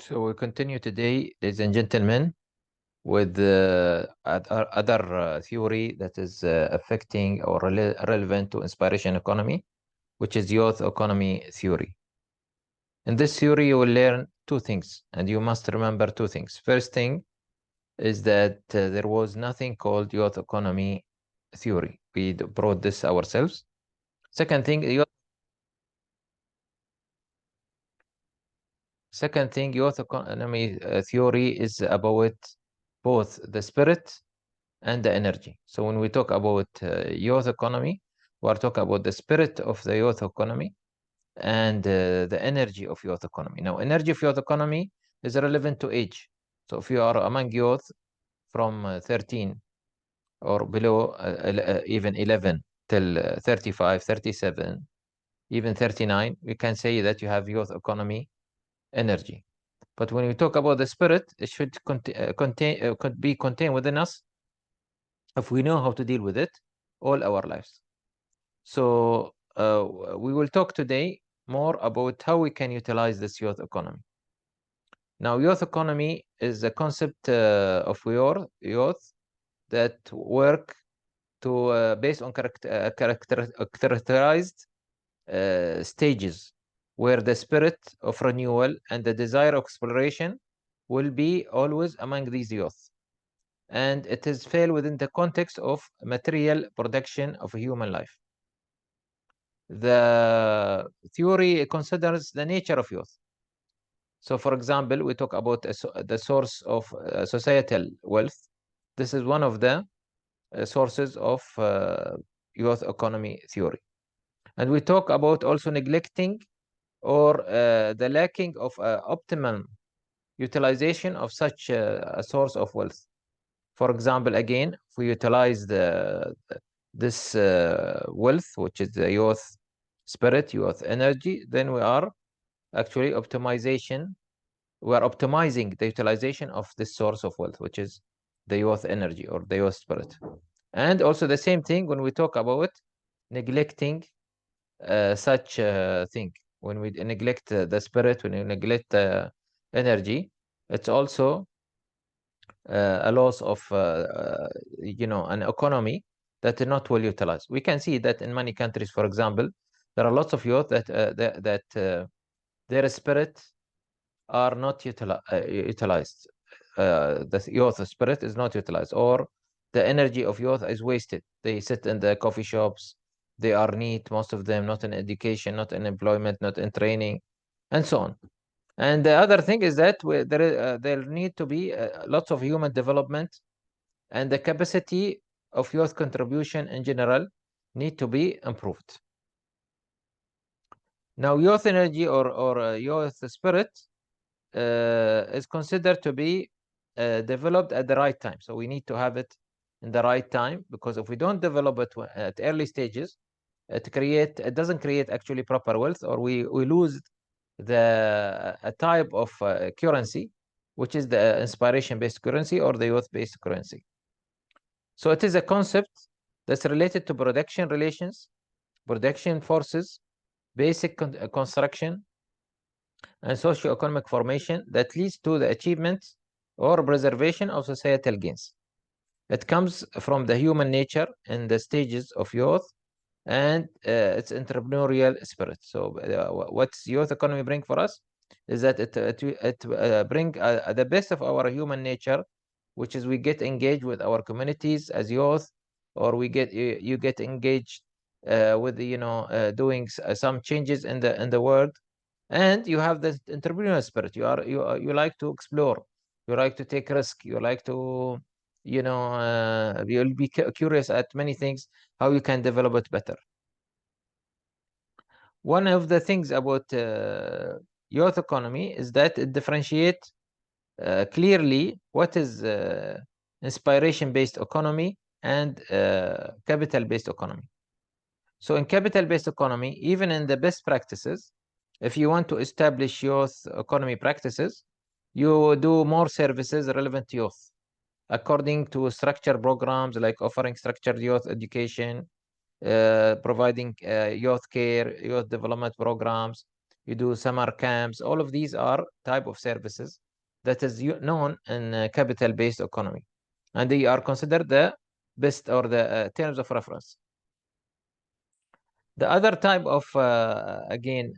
So we continue today, ladies and gentlemen, with other theory that is affecting or relevant to inspiration economy, which is youth economy theory. In this theory, you will learn two things, and you must remember two things. First thing is that there was nothing called youth economy theory. We brought this ourselves. Second thing, youth economy theory is about both the spirit and the energy. So when we talk about youth economy, we are talking about the spirit of the youth economy and the energy of youth economy. Now, energy of youth economy is relevant to age. So if you are among youth from 13 or below, even 11 till 35, 37, even 39, we can say that you have youth economy energy. But when we talk about the spirit, it should could be contained within us if we know how to deal with it all our lives. So we will talk today more about how we can utilize this youth economy. Now, youth economy is a concept of youth that work to based on characterized stages where the spirit of renewal and the desire of exploration will be always among these youth. And it is fell within the context of material production of a human life. The theory considers the nature of youth. So, for example, we talk about the source of societal wealth. This is one of the sources of youth economy theory. And we talk about also neglecting or the lacking of optimum utilization of such a source of wealth. For example, again, if we utilize this wealth, which is the youth spirit, youth energy, then we are actually we are optimizing the utilization of this source of wealth, which is the youth energy or the youth spirit. And also the same thing when we talk about neglecting such a thing. When we neglect the spirit, when we neglect the energy, it's also a loss of an economy that is not well utilized. We can see that in many countries, for example, there are lots of youth that their spirit are not utilized. The youth spirit is not utilized, or the energy of youth is wasted. They sit in the coffee shops. They are neat, most of them, not in education, not in employment, not in training, and so on. And the other thing is that there need to be lots of human development, and the capacity of youth contribution in general need to be improved. Now, youth energy or youth spirit is considered to be developed at the right time. So we need to have it in the right time, because if we don't develop it at early stages, it doesn't create actually proper wealth, or we lose a type of currency, which is the inspiration-based currency or the youth-based currency. So it is a concept that's related to production relations, production forces, basic construction, and socio-economic formation that leads to the achievement or preservation of societal gains. It comes from the human nature in the stages of youth and its entrepreneurial spirit. So what youth economy bring for us is that it bring the best of our human nature, which is we get engaged with our communities as youth, or you get engaged with doing some changes in the world, and you have the entrepreneurial spirit. You like to explore, you like to take risk, you like to you'll be curious at many things, how you can develop it better. One of the things about youth economy is that it differentiates clearly what is inspiration-based economy and capital-based economy. So in capital-based economy, even in the best practices, if you want to establish youth economy practices, you do more services relevant to youth, according to structured programs like offering structured youth education, providing youth care, youth development programs, you do summer camps. All of these are type of services that is known in capital-based economy, and they are considered the best or the terms of reference. The other type of again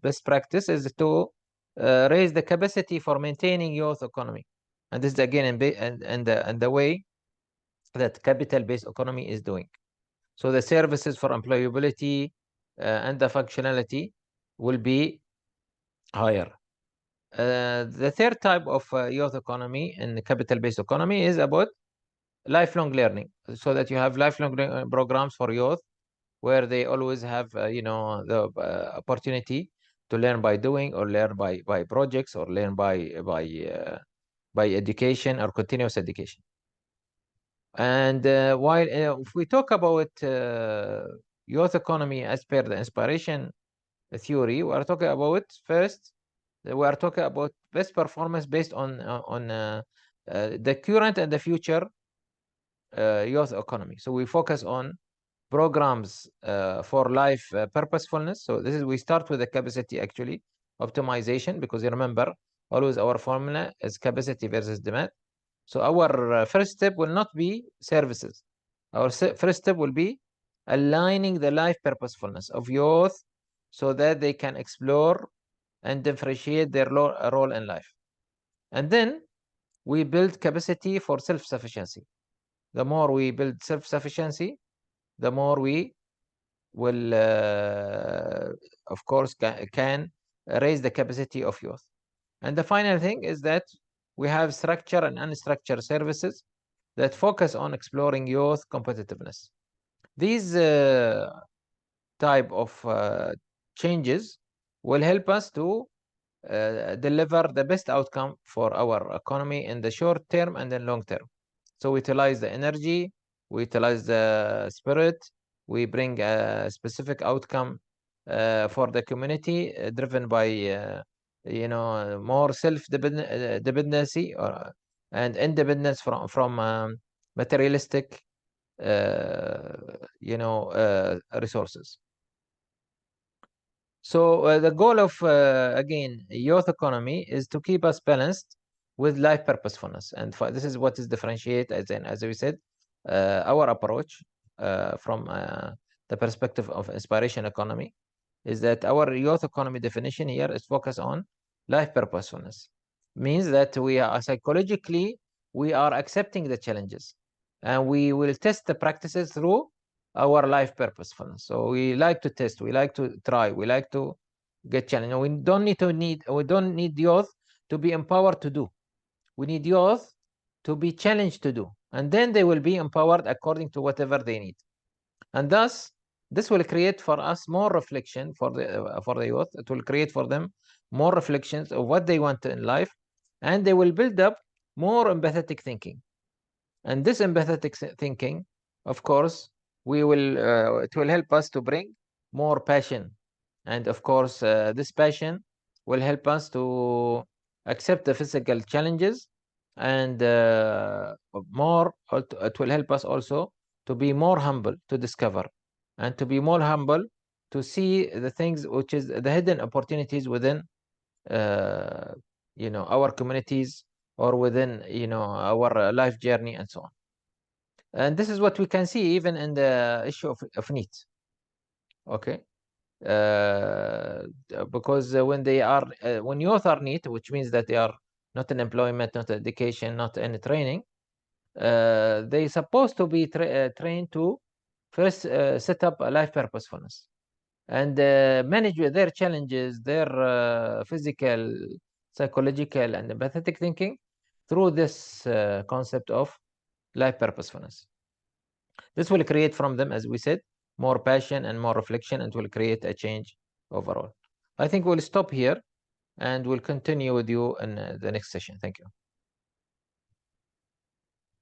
best practice is to raise the capacity for maintaining youth economy, and this is again in the way that capital-based economy is doing. So the services for employability and the functionality will be higher. The third type of youth economy in the capital-based economy is about lifelong learning, so that you have lifelong programs for youth where they always have the opportunity to learn by doing, or learn by projects, or learn by education or continuous education. And while if we talk about youth economy as per the inspiration theory, we are talking about first, we are talking about best performance based on the current and the future youth economy. So we focus on programs for life purposefulness. So this is, we start with the capacity actually optimization, because you remember always our formula is capacity versus demand. So our first step will not be services. Our first step will be aligning the life purposefulness of youth so that they can explore and differentiate their role in life. And then we build capacity for self-sufficiency. The more we build self-sufficiency, the more we will, of course, can raise the capacity of youth. And the final thing is that we have structured and unstructured services that focus on exploring youth competitiveness. These type of changes will help us to deliver the best outcome for our economy in the short term and the long term. So we utilize the energy, we utilize the spirit, we bring a specific outcome for the community driven by more self-dependency and independence from materialistic resources. So the goal of again youth economy is to keep us balanced with life purposefulness, and this is what is differentiate, as we said, our approach from the perspective of inspiration economy, is that our youth economy definition here is focused on life purposefulness. Means that we are psychologically, we are accepting the challenges, and we will test the practices through our life purposefulness. So we like to test, we like to try, we like to get challenged. We don't need youth to be empowered to do. We need youth to be challenged to do, and then they will be empowered according to whatever they need. And thus, this will create for us more reflection for the youth. It will create for them more reflections of what they want in life, and they will build up more empathetic thinking. And this empathetic thinking, of course, it will help us to bring more passion. And of course, this passion will help us to accept the physical challenges, and it will help us also to be more humble to discover, and to be more humble to see the things which is the hidden opportunities within our communities, or within our life journey, and so on. And this is what we can see even in the issue of NEET. Okay, because when youth are NEET, which means that they are not in employment, not in education, not in training, they supposed to be trained to first set up a life purposefulness, and manage their challenges, their physical, psychological, and empathetic thinking through this concept of life purposefulness. This will create from them, as we said, more passion and more reflection, and will create a change overall. I think we'll stop here, and we'll continue with you in the next session. Thank you.